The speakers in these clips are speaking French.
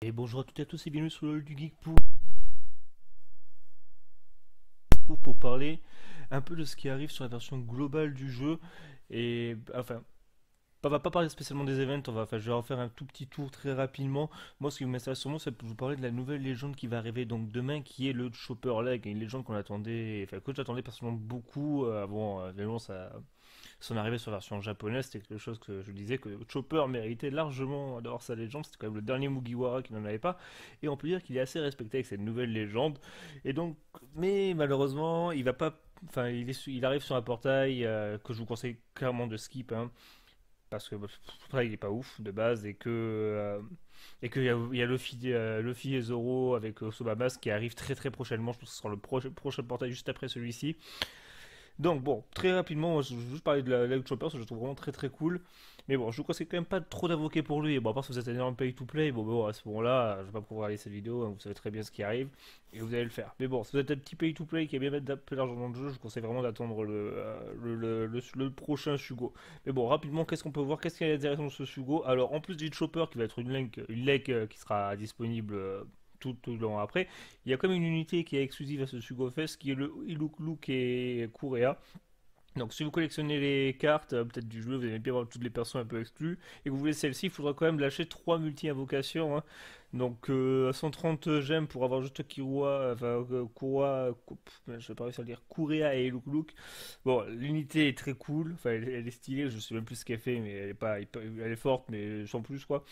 Et bonjour à toutes et à tous et bienvenue sur le hall du geek pour parler un peu de ce qui arrive sur la version globale du jeu. Et enfin, on va pas parler spécialement des events, je vais en faire un tout petit tour très rapidement. Moi, ce qui m'intéresse sûrement, c'est de vous parler de la nouvelle légende qui va arriver donc demain, qui est le Chopper Leg, une légende qu'on attendait, enfin que j'attendais personnellement beaucoup avant l'événement, son arrivée sur la version japonaise. C'était quelque chose que je disais que Chopper méritait largement d'avoir sa légende. C'était quand même le dernier Mugiwara qui n'en avait pas, et on peut dire qu'il est assez respecté avec cette nouvelle légende. Et donc, mais malheureusement, il va pas. Enfin, il arrive sur un portail que je vous conseille clairement de skip, hein, parce que il est pas ouf de base et qu'il y a Luffy et Zoro avec Sobamas qui arrive très très prochainement. Je pense que ce sera le prochain portail juste après celui-ci. Donc bon, très rapidement, moi, je vais juste parler de la Light Chopper, parce que je le trouve vraiment très très cool. Mais bon, je vous conseille quand même pas trop d'invoquer pour lui. Et bon, à part si vous êtes un énorme pay to play, bon, à ce moment-là, je vais pas pouvoir regarder cette vidéo, hein, vous savez très bien ce qui arrive, et vous allez le faire. Mais bon, si vous êtes un petit pay to play qui aime bien mettre un peu d'argent dans le jeu, je vous conseille vraiment d'attendre le prochain Sugo. Mais bon, rapidement, qu'est-ce qu'on peut voir? Qu'est-ce qu'il y a d'intéressant dans ce Sugo? Alors, en plus du Chopper qui va être une lake qui sera disponible tout le long après, il y a quand même une unité qui est exclusive à ce Sugofest qui est le Iluk et Kurea. Donc si vous collectionnez les cartes, peut-être du jeu, vous allez bien voir toutes les personnes un peu exclues, et que vous voulez celle-ci, il faudra quand même lâcher 3 multi-invocations, hein. Donc 130 gemmes pour avoir juste Kirua, je vais pas réussir à le dire, Kurea et Iluk. Bon, l'unité est très cool, enfin elle est stylée, je sais même plus ce qu'elle fait, mais elle est forte, mais sans plus quoi.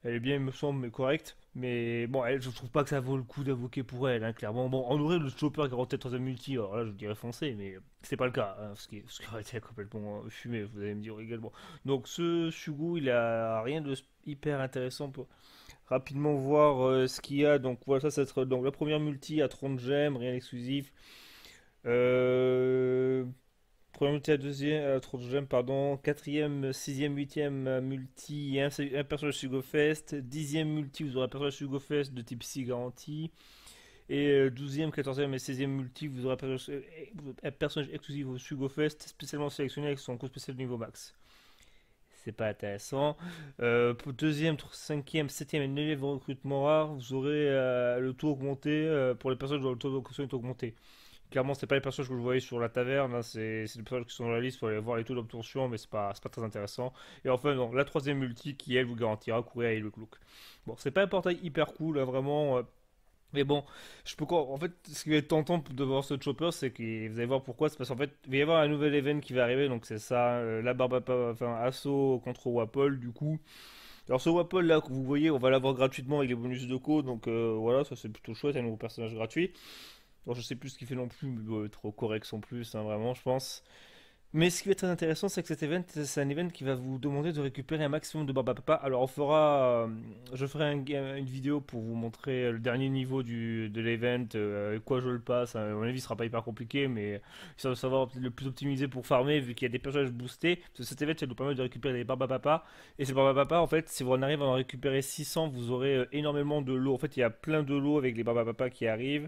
Elle est bien, il me semble, mais correcte. Mais bon, je trouve pas que ça vaut le coup d'invoquer pour elle, hein, clairement. Bon, on aurait le Chopper qui rentre dans un multi, alors là, je dirais foncé, mais c'est pas le cas, hein, ce qui aurait été complètement fumé, vous allez me dire également. Donc, ce Shugu, il a rien de hyper intéressant pour rapidement voir ce qu'il y a. Donc, voilà, ça être donc la première multi à 30 gemmes, rien d'exclusif. Euh, Première multi à deuxième, trop de gemmes, pardon. Quatrième, sixième, huitième multi, un personnage Sugofest. Dixième multi, vous aurez un personnage Sugofest de type psy garanti. Et douzième, quatorzième et seizième multi, vous aurez un personnage exclusif au Sugofest, spécialement sélectionné avec son coup spécial niveau max. C'est pas intéressant. Pour deuxième, cinquième, septième et neuvième recrutement rare, vous aurez le taux augmenté pour les personnages dont le taux d'occupation est augmenté. Clairement, c'est pas les personnages que je voyais sur la taverne, hein, c'est les personnages qui sont dans la liste, il faut aller voir les taux d'obtention, mais c'est pas très intéressant. Et enfin, non, la troisième multi qui, elle, vous garantira courir et le look. Bon, c'est pas un portail hyper cool, hein, vraiment. Mais bon, je peux en fait, ce qui va être tentant de voir ce chopper, c'est que vous allez voir pourquoi. C'est parce qu'en fait, il va y avoir un nouvel event qui va arriver, donc c'est ça, la Barbapa, enfin, assaut contre Wapol, du coup. Alors, ce Wapol là que vous voyez, on va l'avoir gratuitement avec les bonus de co, donc voilà, ça c'est plutôt chouette, un nouveau personnage gratuit. Bon, je sais plus ce qu'il fait non plus, mais il doit être correct sans plus, hein, vraiment, je pense. Mais ce qui va être très intéressant, c'est que cet event, c'est un event qui va vous demander de récupérer un maximum de Barbapapa. Alors, je ferai une vidéo pour vous montrer le dernier niveau de l'event, avec quoi je le passe. À mon avis, ce sera pas hyper compliqué, mais ça va savoir le plus optimisé pour farmer, vu qu'il y a des personnages boostés. Parce que cet event, ça nous permet de récupérer des Barbapapa. Et ces Barbapapa, en fait, si vous en arrivez à en récupérer 600, vous aurez énormément de lots. En fait, il y a plein de lots avec les Barbapapa qui arrivent.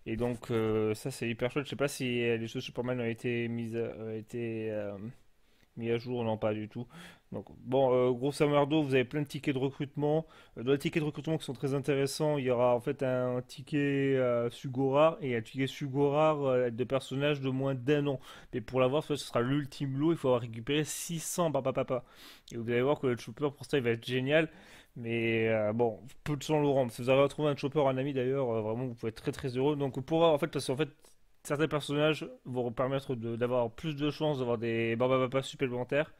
Et donc, ça, c'est hyper chouette. Je sais pas si les choses Superman ont été mis à jour, non, pas du tout. Donc, bon, grosso merdo, vous avez plein de tickets de recrutement. Dans les tickets de recrutement qui sont très intéressants, il y aura en fait un ticket Sugora et un ticket Sugora de personnages de moins d'un an. Mais pour l'avoir, ce sera l'ultime lot. Il faut avoir récupéré 600 papa. Et vous allez voir que le Chopper, pour ça, il va être génial. Mais bon, peu de chance Laurent. Si vous avez retrouvé un chopper, un ami d'ailleurs, vraiment vous pouvez être très très heureux. Donc pour voir en fait, parce qu'en fait, certains personnages vont vous permettre d'avoir plus de chances d'avoir des barbapapas supplémentaires.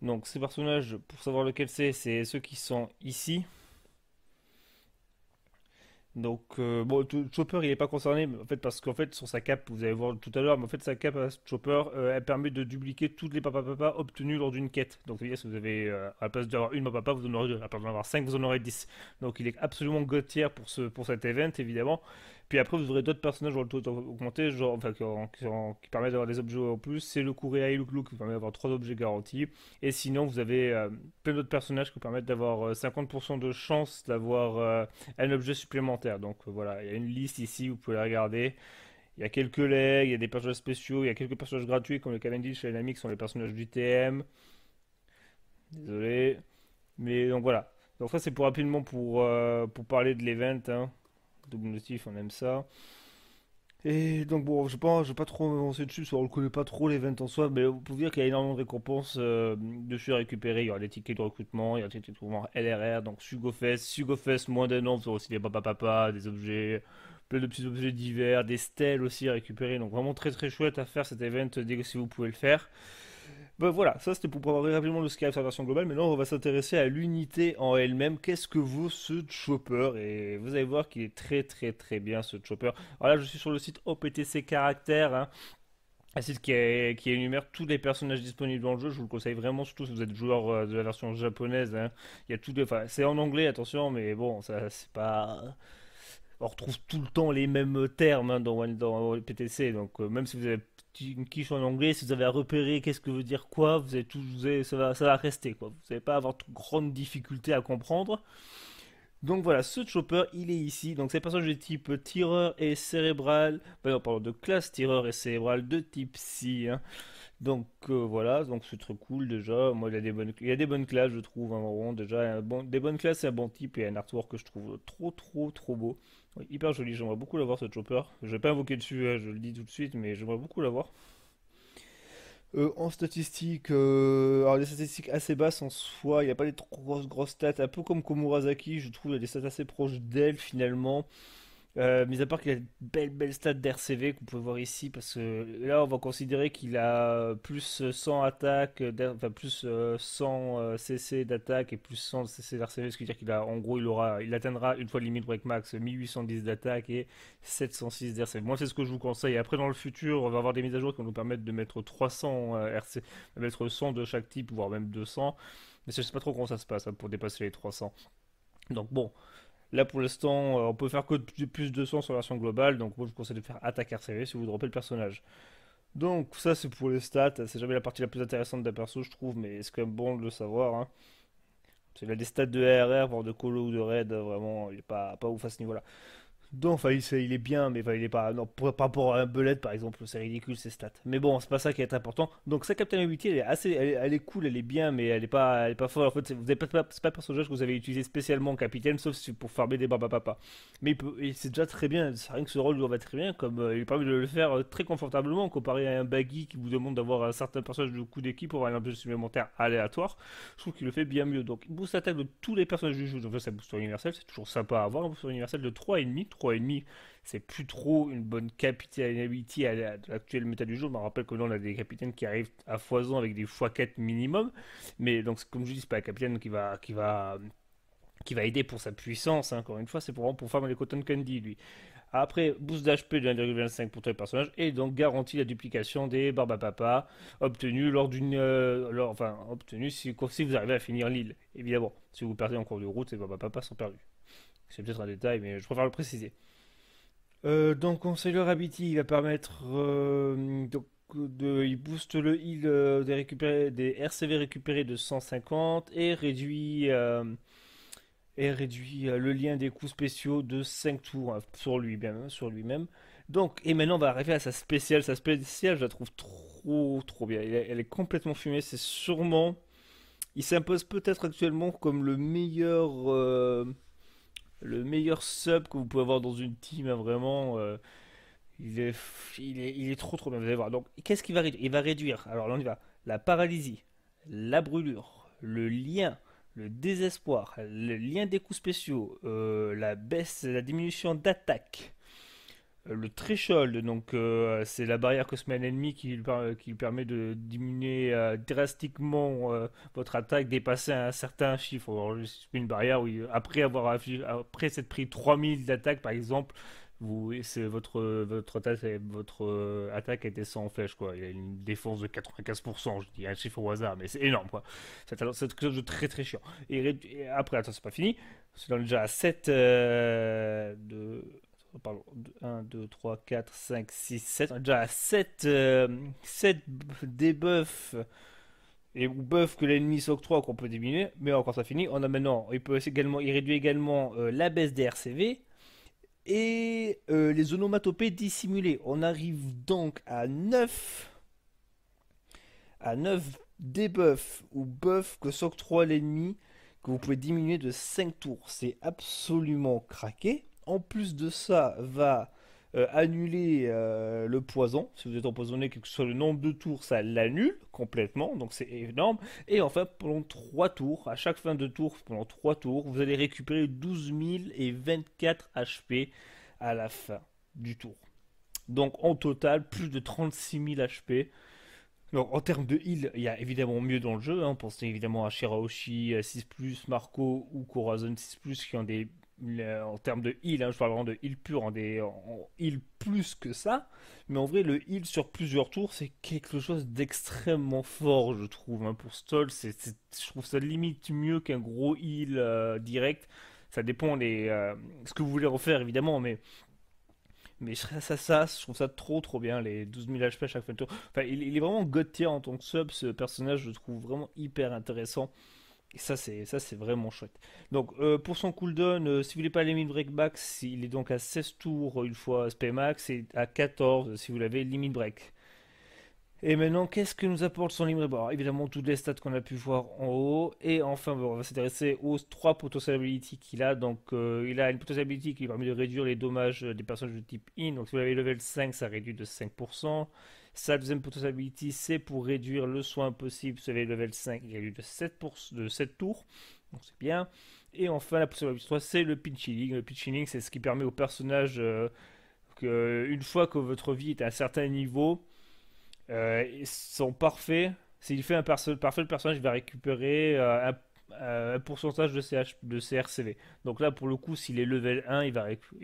Donc ces personnages, pour savoir lequel c'est ceux qui sont ici. Donc bon, Chopper il est pas concerné, mais en fait parce qu'en fait sur sa cape, vous allez voir tout à l'heure, mais en fait sa cape à Chopper, elle permet de dupliquer toutes les papapas obtenues lors d'une quête. Donc c'est-à-dire si vous avez à la place d'avoir une papapa, vous en aurez deux, à la place d'en avoir 5, vous en aurez 10. Donc il est absolument god tier pour cet event évidemment. Puis après vous aurez d'autres personnages dans le taux augmenté, genre enfin qui permettent d'avoir des objets en plus. C'est le Kureha Look Look qui permet d'avoir 3 objets garantis. Et sinon vous avez plein d'autres personnages qui vous permettent d'avoir 50% de chance d'avoir un objet supplémentaire. Donc voilà, il y a une liste ici, vous pouvez la regarder. Il y a quelques legs, il y a des personnages spéciaux, il y a quelques personnages gratuits comme le Cavendish et l'ami qui sont les personnages du TM. Désolé. Mais donc voilà. Donc ça c'est pour rapidement pour parler de l'event, hein. Double notif, on aime ça. Et donc bon, je vais pas trop avancer dessus, parce qu'on ne connaît pas trop l'event en soi, mais on peut dire qu'il y a énormément de récompenses dessus à récupérer. Il y aura des tickets de recrutement, il y aura des tickets de recrutement LRR, donc Sugofest, moins d'un an, vous aurez aussi des papa, des objets, plein de petits objets divers, des stèles aussi à récupérer. Donc vraiment très très chouette à faire cet event dès que si vous pouvez le faire. Ben voilà, ça c'était pour parler rapidement de ce qui arrive sur la version globale. Maintenant, on va s'intéresser à l'unité en elle-même. Qu'est-ce que vaut ce chopper? Et vous allez voir qu'il est très très très bien ce chopper. Alors là, je suis sur le site OPTC Caractère, hein, un site qui énumère tous les personnages disponibles dans le jeu. Je vous le conseille vraiment, surtout si vous êtes joueur de la version japonaise, hein. Il y a tout enfin, c'est en anglais, attention, mais bon, ça c'est pas. On retrouve tout le temps les mêmes termes, hein, dans PTC. Donc même si vous avez une quiche en anglais, si vous avez à repérer qu'est-ce que veut dire quoi, vous avez tout, ça va rester quoi. Vous n'allez pas avoir de grande difficulté à comprendre. Donc voilà, ce chopper, il est ici. Donc c'est un personnage de type tireur et cérébral. Non, pardon, de classe tireur et cérébral de type psy, hein. Donc voilà, donc c'est très cool déjà. Moi, il a des bonnes classes, je trouve, hein, vraiment. Déjà, des bonnes classes, c'est un bon type et un artwork que je trouve trop, trop, trop beau. Ouais, hyper joli, j'aimerais beaucoup l'avoir ce chopper. Je vais pas invoquer dessus, hein, je le dis tout de suite, mais j'aimerais beaucoup l'avoir. En statistiques, alors des statistiques assez basses en soi, il n'y a pas des trop grosses stats, un peu comme Komurasaki, je trouve, il y a des stats assez proches d'elle finalement. Mis à part qu'il a de belles stats d'RCV que vous pouvez voir ici, parce que là on va considérer qu'il a plus 100 attaques, enfin plus 100 CC d'attaque et plus 100 CC d'RCV, ce qui veut dire qu'il a, en gros, il atteindra une fois le limit break max 1810 d'attaque et 706 d'RCV. Moi c'est ce que je vous conseille. Après dans le futur, on va avoir des mises à jour qui vont nous permettre de mettre 300 RC, de mettre 100 de chaque type, voire même 200. Mais je sais pas trop comment ça se passe, hein, pour dépasser les 300. Donc bon. Là pour l'instant, on peut faire que plus de 200 sur la version globale, donc moi je vous conseille de faire attaque RCV si vous droppez le personnage. Donc ça c'est pour les stats, c'est jamais la partie la plus intéressante d'un perso je trouve, mais c'est quand même bon de le savoir, hein. Parce qu'il a des stats de RR, voire de colo ou de raid, vraiment il est pas ouf à ce niveau-là. Donc, enfin, il est bien, mais enfin, il est pas. Non, par rapport à un Belette, par exemple, c'est ridicule ses stats. Mais bon, c'est pas ça qui est important. Donc, sa Captain Ability, elle est assez. Elle est cool, elle est bien, mais elle est pas folle. En fait, vous avez c'est pas un personnage que vous avez utilisé spécialement en capitaine, sauf si pour farmer des papa. Mais c'est déjà très bien. C'est rien que ce rôle lui va très bien, comme il permet de le faire très confortablement, comparé à un Baggy qui vous demande d'avoir un certain personnage de coup d'équipe pour avoir un objet supplémentaire aléatoire. Je trouve qu'il le fait bien mieux. Donc, il booste l'attaque de tous les personnages du jeu. Donc, ça booster universel, c'est toujours sympa à avoir. Un booster universel de 3,5. 3,5, c'est plus trop une bonne capitalité de l'actuel méta du jeu. Je me rappelle que là, on a des capitaines qui arrivent à foison avec des x4 minimum. Mais donc, comme je dis, c'est pas un capitaine qui va aider pour sa puissance, hein. Encore une fois, c'est pour farmer les cotton candy, lui. Après, boost d'HP de 1,25 pour tous les personnages et donc garantit la duplication des Barbapapa obtenus lors d'une. Enfin, obtenus si vous arrivez à finir l'île. Évidemment, si vous perdez en cours de route, ces Barbapapa sont perdus. C'est peut-être un détail, mais je préfère le préciser. Donc, Conseiller Abiti, il va permettre. Il booste le heal des RCV récupérés de 150 et réduit le lien des coups spéciaux de 5 tours, hein, sur lui-même. Donc, et maintenant on va arriver à sa spéciale. Sa spéciale, je la trouve trop trop bien. Elle est complètement fumée. C'est sûrement. Il s'impose peut-être actuellement comme le meilleur sub que vous pouvez avoir dans une team, hein, vraiment. Il est, il est trop trop bien. Vous allez voir. Donc, qu'est-ce qu'il va réduire? Il va réduire. Alors là, on y va. La paralysie, la brûlure, le lien, le désespoir, le lien des coups spéciaux, la baisse, la diminution d'attaque, le threshold, donc c'est la barrière que se met un ennemi qui lui permet de diminuer drastiquement votre attaque, dépasser un certain chiffre. Alors, c'est une barrière où après s'être pris 3000 d'attaque par exemple, votre attaque était sans flèche quoi. Il y a une défense de 95%, je dis un chiffre au hasard, mais c'est énorme quoi. C'est quelque chose de très très chiant. Et après, attends, c'est pas fini. C'est déjà à 7 pardon, 1, 2, 3, 4, 5, 6, 7. On est déjà à 7 debuffs et ou buffs que l'ennemi s'octroie qu'on peut diminuer. Mais encore ça finit. On a maintenant, il réduit également la baisse des RCV et les onomatopées dissimulées. On arrive donc à 9 debuffs ou buffs que s'octroie l'ennemi que vous pouvè diminuer de 5 tours. C'est absolument craqué. En plus de ça, va annuler le poison. Si vous êtes empoisonné, quel que soit le nombre de tours, ça l'annule complètement. Donc c'est énorme. Et enfin, pendant 3 tours, à chaque fin de tour, pendant 3 tours, vous allez récupérer 12 024 HP à la fin du tour. Donc en total, plus de 36 000 HP. Donc en termes de heal, il y a évidemment mieux dans le jeu. Hein. Pensez évidemment à Shirahoshi 6+, Marco ou Corazon 6+, qui ont des... En termes de heal, hein, je parle vraiment de heal pur, en heal plus que ça. Mais en vrai, le heal sur plusieurs tours, c'est quelque chose d'extrêmement fort, je trouve. Hein. Pour Stall, je trouve ça limite mieux qu'un gros heal direct. Ça dépend ce que vous voulez refaire, évidemment, mais je trouve ça trop bien, les 12 000 HP à chaque fin de tour. Enfin, il est vraiment god tier en tant que sub, ce personnage, je le trouve vraiment hyper intéressant. Et ça c'est vraiment chouette. Donc, pour son cooldown, si vous voulez pas les limit break max, il est donc à 16 tours une fois SP max et à 14 si vous l'avez limit break. Et maintenant, qu'est-ce que nous apporte son livre? Bon, alors, évidemment, toutes les stats qu'on a pu voir en haut. Et enfin, bon, on va s'intéresser aux 3 potential abilities qu'il a. Donc, il a une potential ability qui permet de réduire les dommages des personnages de type In. Donc, si vous avez level 5, ça réduit de 5%. Sa deuxième potential ability, c'est pour réduire le soin possible. Si vous avez level 5, il réduit de 7 tours. Donc, c'est bien. Et enfin, la potential ability 3, c'est le pinch healing. Le pinch healing, c'est ce qui permet au personnage une fois que votre vie est à un certain niveau, ils sont parfaits. S'il fait un parfait, le personnage va récupérer un pourcentage de ses RCV. Donc là, pour le coup, s'il est level 1 et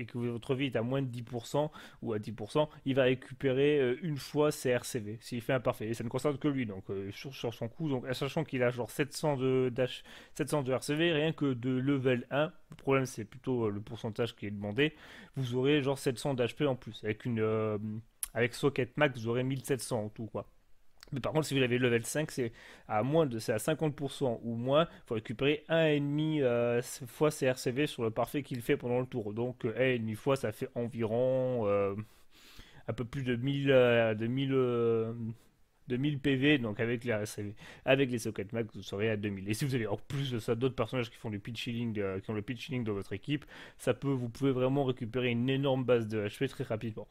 que votre vie est à moins de 10% ou à 10%, il va récupérer une fois ses RCV. S'il fait un parfait. Et ça ne concerne que lui, donc sur son coup. Donc, sachant qu'il a genre 700 de RCV, rien que de level 1, le problème c'est plutôt le pourcentage qui est demandé, vous aurez genre 700 d'HP en plus. Avec Socket Max, vous aurez 1700 en tout, quoi. Mais par contre, si vous avez level 5, c'est à 50% ou moins. Il faut récupérer 1,5 fois ses RCV sur le parfait qu'il fait pendant le tour. Donc, 1,5 fois, ça fait environ un peu plus de 1000 PV. Donc, avec les RCV, avec les Socket Max, vous serez à 2000. Et si vous avez en plus de ça d'autres personnages qui font du pitch healing, qui ont le pitch healing dans votre équipe, vous pouvez vraiment récupérer une énorme base de HP très rapidement.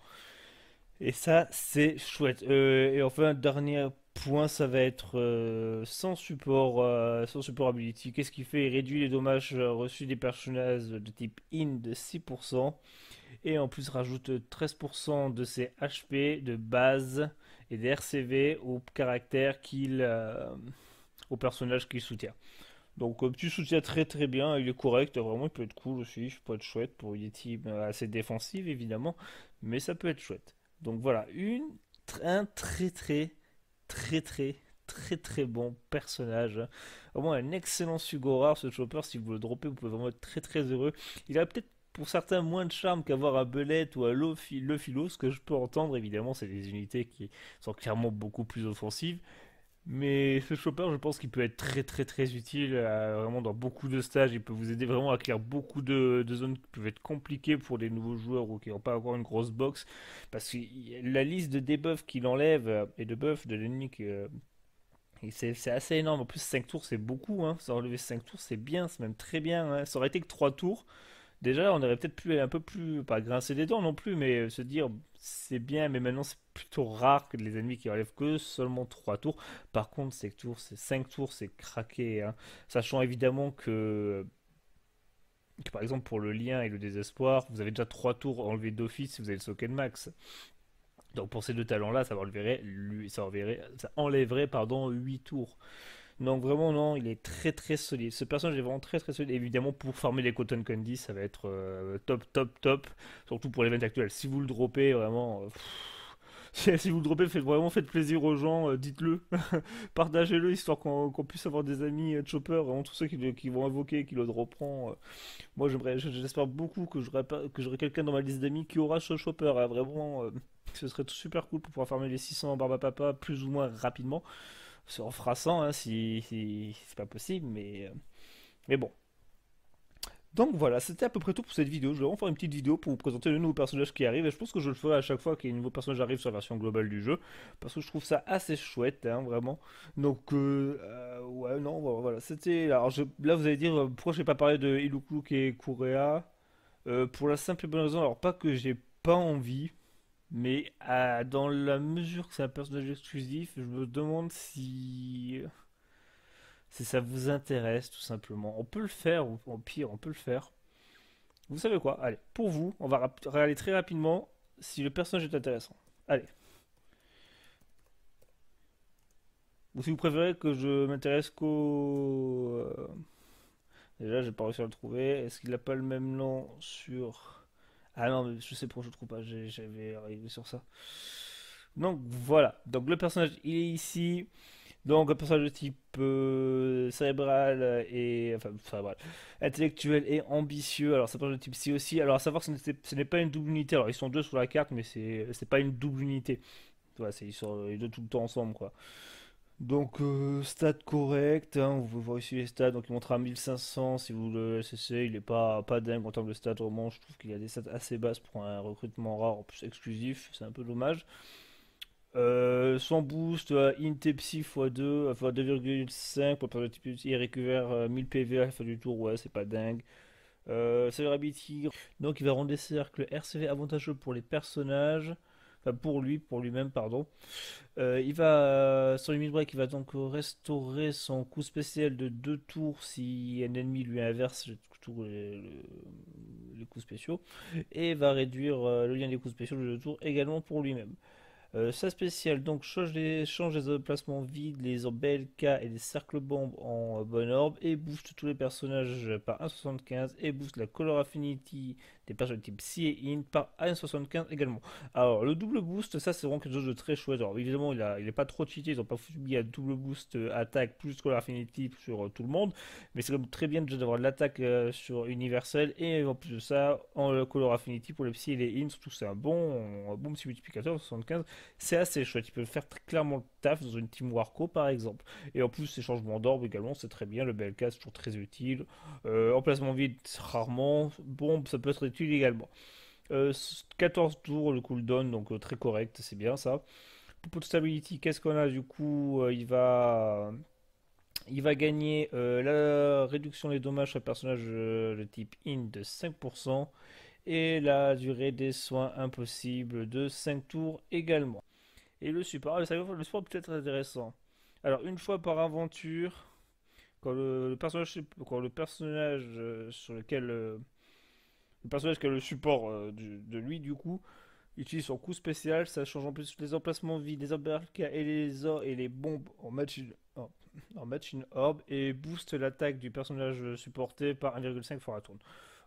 Et ça, c'est chouette. Et enfin, dernier point, ça va être sans support ability. Qu'est-ce qu'il fait? Il réduit les dommages reçus des personnages de type In de 6%. Et en plus, rajoute 13% de ses HP de base et des RCV au personnage qu'il soutient. Donc, petit soutien très bien. Il est correct. Vraiment, il peut être cool aussi. Il peut être chouette pour une team assez défensive, évidemment. Mais ça peut être chouette. Donc voilà, un très bon personnage. Vraiment un excellent Sugora, ce chopper. Si vous le droppez, vous pouvez vraiment être très heureux. Il a peut-être pour certains moins de charme qu'avoir un Belette ou un le Philo. Ce que je peux entendre, évidemment, c'est des unités qui sont clairement beaucoup plus offensives. Mais ce chopper, je pense qu'il peut être très utile vraiment dans beaucoup de stages. Il peut vous aider vraiment à clear beaucoup de zones qui peuvent être compliquées pour des nouveaux joueurs ou qui n'ont pas encore une grosse box. Parce que la liste de debuffs qu'il enlève et de buffs de l'ennemi, c'est assez énorme. En plus, 5 tours, c'est beaucoup. Hein. Ça enlever 5 tours, c'est bien, c'est même très bien. Hein. Ça aurait été que 3 tours. Déjà, on aurait peut-être pu un peu plus, pas grincer des dents non plus, mais se dire c'est bien, mais maintenant c'est plutôt rare que les ennemis qui relèvent que seulement 3 tours. Par contre, 5 tours, c'est craqué. Hein. Sachant évidemment que, par exemple, pour le lien et le désespoir, vous avez déjà 3 tours enlevés d'office si vous avez le Soken Max. Donc pour ces deux talents-là, ça enlèverait pardon, 8 tours. Donc vraiment non, il est très solide. Ce personnage est vraiment très solide. Évidemment pour farmer les Cotton Candy, ça va être top. Surtout pour l'event actuel. Si vous le droppez vraiment, si vous le droppez, faites plaisir aux gens, dites-le, partagez-le histoire qu'on puisse avoir des amis chopper. Vraiment tous ceux qui vont invoquer, qui le dropperont. Moi j'espère beaucoup que j'aurai quelqu'un dans ma liste d'amis qui aura ce chopper. Hein. Vraiment, ce serait super cool pour pouvoir farmer les 600 Barbapapa plus ou moins rapidement. En fera 100 hein, si c'est pas possible, mais bon. Donc voilà, c'était à peu près tout pour cette vidéo. Je vais vraiment faire une petite vidéo pour vous présenter le nouveau personnage qui arrive. Et je pense que je le ferai à chaque fois qu'un nouveau personnage arrive sur la version globale du jeu. Parce que je trouve ça assez chouette, hein, vraiment. Donc, ouais, non, voilà. C'était. Alors, là, vous allez dire pourquoi je n'ai pas parlé de Ilukluk et Kurea. Pour la simple et bonne raison, alors pas que j'ai pas envie, mais dans la mesure que c'est un personnage exclusif, je me demande si ça vous intéresse, tout simplement. On peut le faire, ou au pire, on peut le faire. Vous savez quoi? Allez, pour vous, on va aller très rapidement si le personnage est intéressant. Allez. Ou si vous préférez que je m'intéresse qu'au... Déjà, j'ai pas réussi à le trouver. Est-ce qu'il n'a pas le même nom sur... Ah non, mais je sais pourquoi je le trouve pas. J'avais arrivé sur ça. Donc voilà. Donc le personnage, il est ici. Donc un personnage de type cérébral et enfin cérébral, intellectuel et ambitieux. Alors ça peut être de type C aussi. Alors à savoir que ce n'est pas une double unité. Alors ils sont deux sur la carte, mais c'est pas une double unité. Voilà, ils sont les deux tout le temps ensemble quoi. Donc stats correct, hein, vous pouvez voir ici les stats. Donc il montre à 1500 si vous le CC. Il est pas dingue en termes de stats. Vraiment, je trouve qu'il a des stats assez basses pour un recrutement rare en plus exclusif. C'est un peu dommage. Son boost, int et psy x2, fois 2,5 pour le type il récupère 1000 PV à la fin du tour, ouais, c'est pas dingue. Celebrity, donc il va rendre des cercles RCV avantageux pour les personnages, enfin pour lui-même, pardon. Il va, son limit break, il va donc restaurer son coup spécial de 2 tours si un ennemi lui inverse les coups spéciaux, et va réduire le lien des coups spéciaux de 2 tours également pour lui-même. Sa spéciale donc change les emplacements vides, les orbes BLK et les cercles bombes en bonne orbe et booste tous les personnages par 1,75 et booste la color affinity des personnages de type Psy et Int par 1,75 également. Alors le double boost, ça c'est vraiment quelque chose de très chouette. Alors évidemment il est pas trop cheaté, ils ont pas mis un double boost attaque plus color affinity sur tout le monde, mais c'est comme très bien déjà d'avoir l'attaque sur universel et en plus de ça en color affinity pour les Psy et les Int, surtout c'est un bon petit multiplicateur 75. C'est assez chouette. Il peut faire très clairement le taf dans une team Warco par exemple. Et en plus, ces changements d'orbe également, c'est très bien. Le BLK, c'est toujours très utile. Emplacement vide, rarement. Bombe, ça peut être utile également. 14 tours le cooldown, donc très correct, c'est bien ça. Pour stability, qu'est-ce qu'on a du coup il va gagner la réduction des dommages sur le personnage de type IN de 5% et la durée des soins impossibles de 5 tours également. Et le support, le support peut être intéressant. Alors, une fois par aventure, quand le personnage sur lequel le personnage qui a le support de lui, du coup, utilise son coup spécial, ça change en plus les emplacements vides, les embarques et les ors et les bombes en match in orb et booste l'attaque du personnage supporté par 1,5 fois la tourne.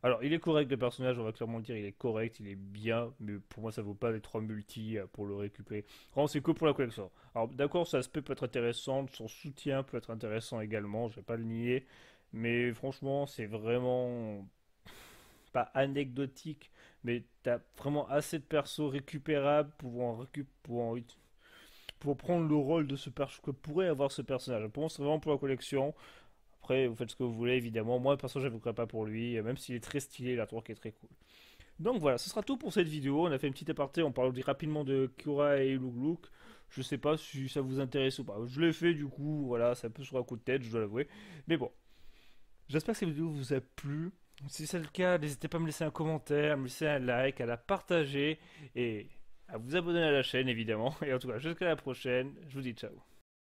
Alors, il est correct le personnage, on va clairement le dire, il est correct, il est bien, mais pour moi ça vaut pas les 3 multis pour le récupérer. Vraiment, c'est que pour la collection. Alors, d'accord, son aspect peut être intéressant, son soutien peut être intéressant également, je vais pas le nier, mais franchement, c'est vraiment pas anecdotique, mais t'as vraiment assez de persos récupérables pour prendre le rôle de ce personnage que pourrait avoir ce personnage. Pour moi, c'est vraiment pour la collection. Après, vous faites ce que vous voulez, évidemment. Moi, perso, je n'évoquerai pas pour lui, même s'il est très stylé, la tour qui est très cool. Donc voilà, ce sera tout pour cette vidéo. On a fait une petite aparté, on parle rapidement de Kura et Lugluk. Je sais pas si ça vous intéresse ou pas. Je l'ai fait, du coup, voilà, c'est un peu sur un coup de tête, je dois l'avouer. Mais bon, j'espère que cette vidéo vous a plu. Si c'est le cas, n'hésitez pas à me laisser un commentaire, à me laisser un like, à la partager et à vous abonner à la chaîne, évidemment. Et en tout cas, jusqu'à la prochaine, je vous dis ciao.